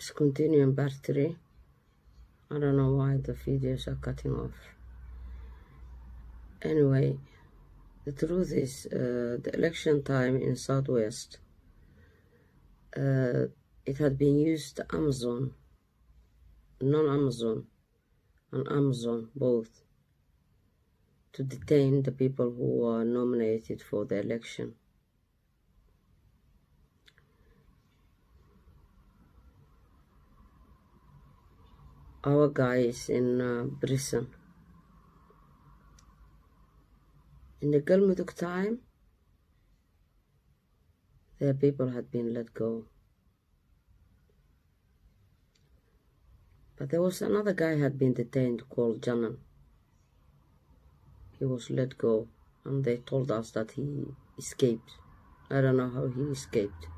Let's continue in part 3. I don't know why the videos are cutting off. Anyway, the truth is, the election time in Southwest, it had been used Amazon, non-Amazon, and Amazon both, to detain the people who were nominated for the election. Our guys in prison. In the Galmudug time, their people had been let go. But there was another guy had been detained called Janan. He was let go, and they told us that he escaped. I don't know how he escaped.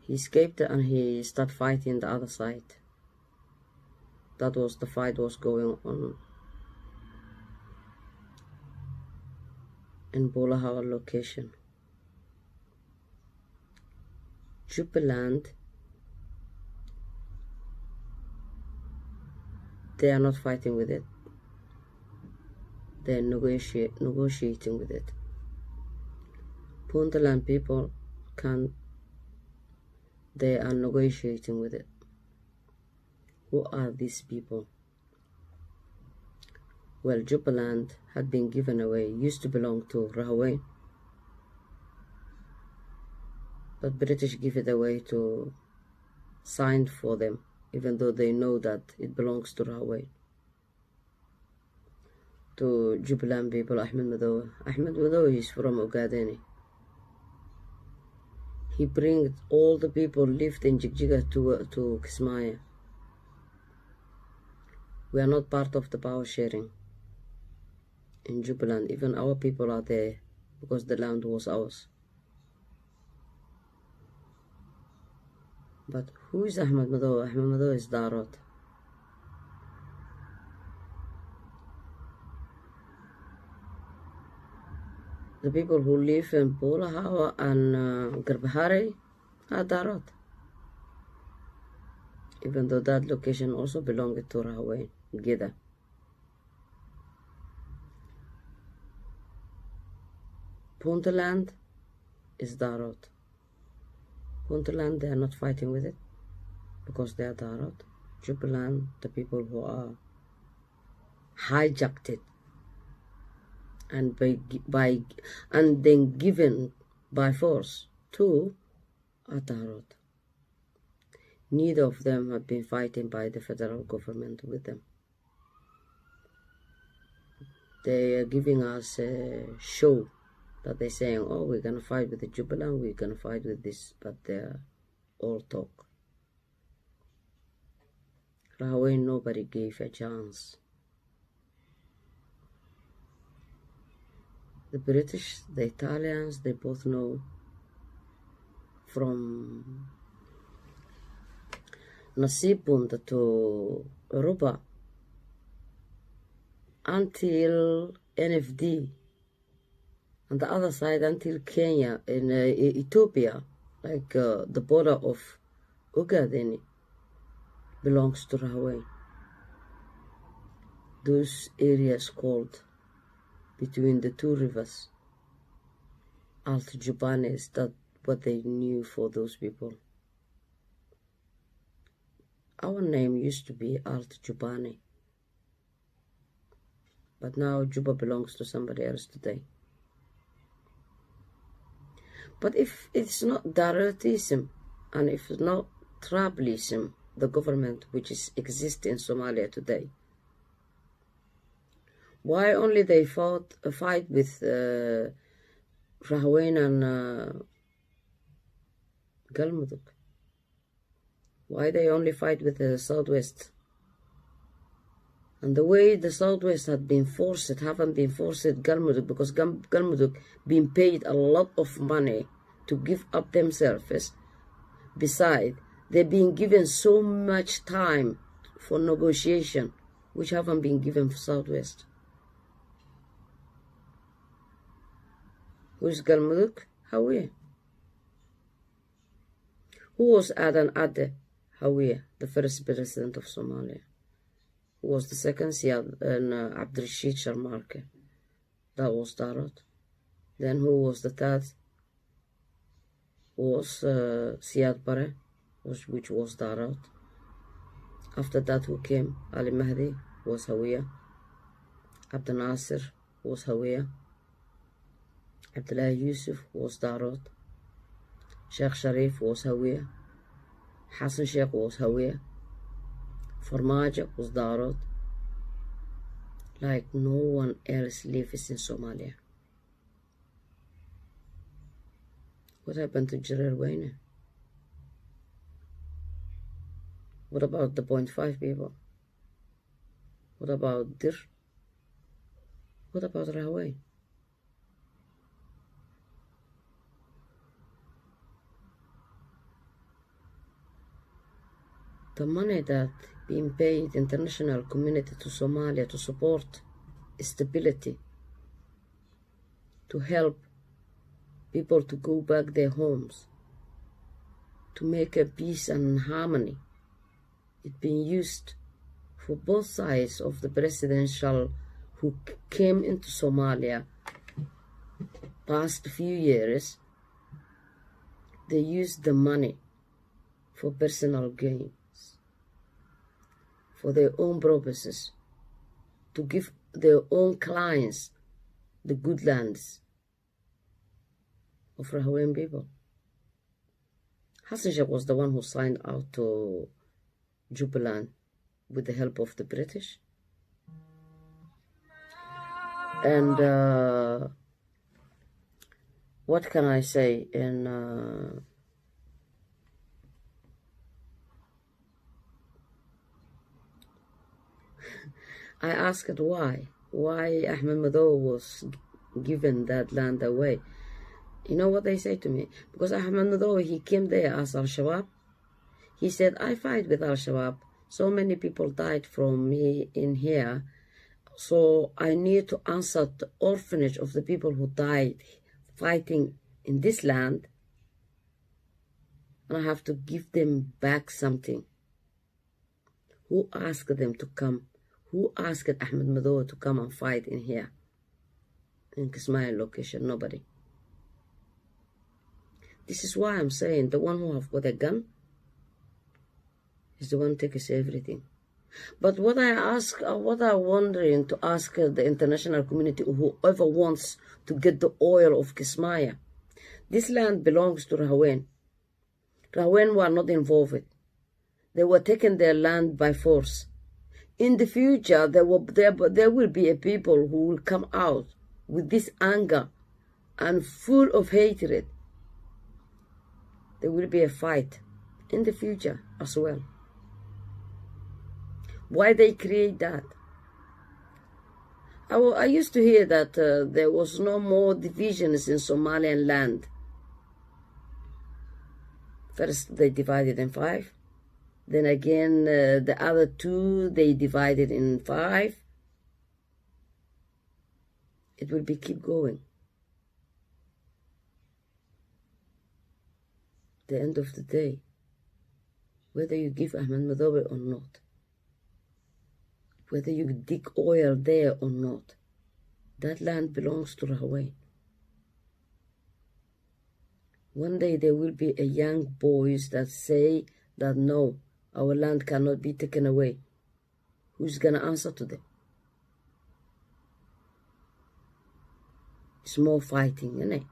He escaped and he started fighting the other side. That was the fight was going on in Bulahawa location. Jubaland, they are not fighting with it. They are negotiating with it. Puntland people they are negotiating with it. Who are these people? Well, Jubaland had been given away, used to belong to Rahaway, but British give it away to signed for them, even though they know that it belongs to Rahaway. To Jubaland people, Ahmed Madowa. Ahmed Madowa is from Ogadeni. He brings all the people lived in Jigjiga to Kismaya. We are not part of the power sharing in Jubaland. Even our people are there because the land was ours. But who is Ahmed Madowa? Ahmed Madowa is Darot. The people who live in Bulahawa and Garbahari are Darot. Even though that location also belonged to Rahaway, Gida. Puntland is Darot. Puntland, they are not fighting with it because they are Darot. Jubaland, the people who are hijacked it and and then given by force to are Darot. Neither of them have been fighting by the federal government with them. They are giving us a show that they're saying, oh, we're going to fight with the Jubaland, we're going to fight with this, but they're all talk. Rahaway, nobody gave a chance. The British, the Italians, they both know from Nasibund to Europa until NFD, on the other side until Kenya, in Ethiopia, like the border of Ogadeni, belongs to Rahaway. Those areas called between the two rivers, Alt Jubane, is that what they knew for those people. Our name used to be Alt Jubane, but now Juba belongs to somebody else today. But if it's not Darotism and if it's not tribalism, the government which exists in Somalia today, why only they fight with Rahaway and Galmudug? Why they only fight with the Southwest? And the way the Southwest haven't been forced Galmudug, because Galmudug been paid a lot of money to give up themselves. Besides, they've been given so much time for negotiation, which haven't been given for Southwest. Who's Galmudug? Hawiye. Who was Adan Ade Hawiye, the first president of Somalia? Who was the second? Siad and Abdirashid Sharmarke. That was Darod. Then who was the third? Was Siad Barre, which was Darod. After that, who came? Ali Mahdi was Hawiye. Abdel Nasser was Hawiye. Abdullah Yusuf was Darod. Sheikh Sharif was Hawiye. Hassan Sheikh was Hawiye. Farmajo was Darod. Like no one else lives in Somalia. What happened to Jarir Wayne? What about the 0.5 people? What about Dir? What about Rahway? The money that being paid international community to Somalia to support stability, to help people to go back their homes, to make a peace and harmony. It's been used for both sides of the presidential who came into Somalia past few years. They used the money for personal gains, for their own purposes, to give their own clients the good lands of Rahawain people. Hassan Sheikh was the one who signed out to Jubaland with the help of the British. And what can I say? I asked why Ahmed Madow was given that land away. You know what they say to me? Because Ahmed Madow, he came there as Al-Shabaab. He said, I fight with Al-Shabaab. So many people died from me in here. So I need to answer the orphanage of the people who died fighting in this land. And I have to give them back something. Who asked them to come? Who asked Ahmed Madow to come and fight in here? In Kismayo location, nobody. This is why I'm saying the one who have got a gun is the one who takes everything. But what I'm wondering to ask the international community, whoever wants to get the oil of Kismaya, this land belongs to Rahawain. Rahawain were not involved. They were taking their land by force. In the future, there will be a people who will come out with this anger and full of hatred. There will be a fight in the future as well. Why they create that? I used to hear that there was no more divisions in Somalian land. First, they divided in 5. Then again, the other 2, they divided in 5. It will be keep going. The end of the day, whether you give Ahmed Madow or not, whether you dig oil there or not, that land belongs to Rahawain. One day there will be a young boys that say that no, our land cannot be taken away. Who's gonna answer to them? It's more fighting, isn't it?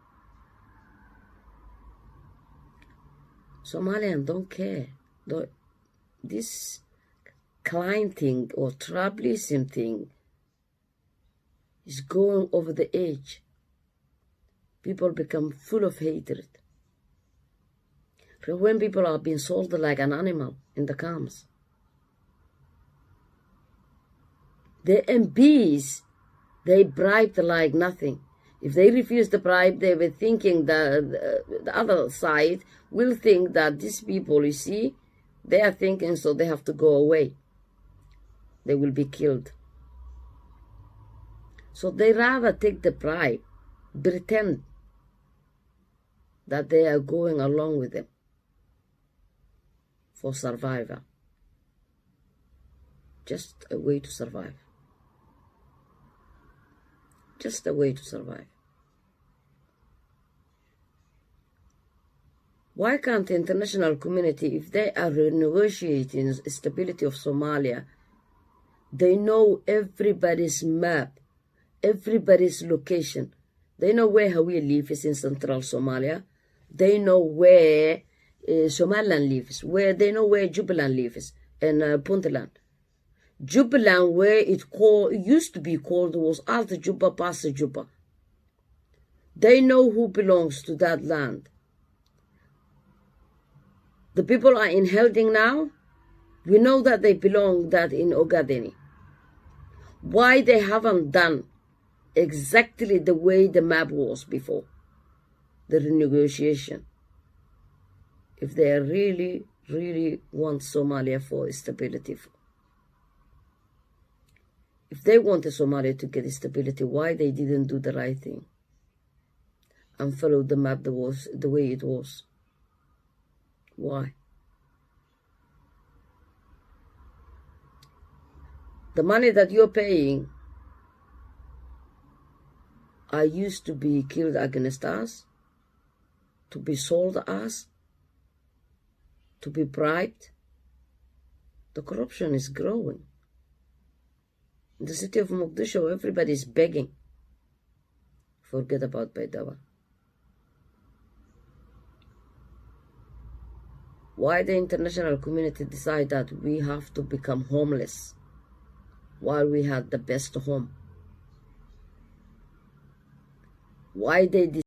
Somalians don't care. This climb thing or tribalism thing is going over the edge. People become full of hatred. When people are being sold like an animal in the camps. The MPs, they bribed like nothing. If they refuse the bribe, they were thinking that the other side will think that these people, you see, they are thinking so they have to go away. They will be killed. So they rather take the bribe, pretend that they are going along with them. for survival. Just a way to survive. Just a way to survive. Why can't the international community, if they are renegotiating the stability of Somalia, they know everybody's map, everybody's location. They know where Hawiyah lives in central Somalia. They know where Somaliland lives. They know where Jubaland lives and Puntland. Jubaland, where it used to be called, was Alta Juba, Pasta Juba. They know who belongs to that land. The people are in Helding now. We know that they belong that in Ogadeni. Why they haven't done exactly the way the map was before the renegotiation? If they really, really want Somalia for stability, if they wanted Somalia to get stability, why they didn't do the right thing and follow the map that was the way it was? Why? The money that you're paying are used to be killed against us, to be sold us, to be bribed. The corruption is growing. In the city of Mogadishu, everybody is begging. Forget about Baidawa. Why the international community decide that we have to become homeless while we had the best home? Why they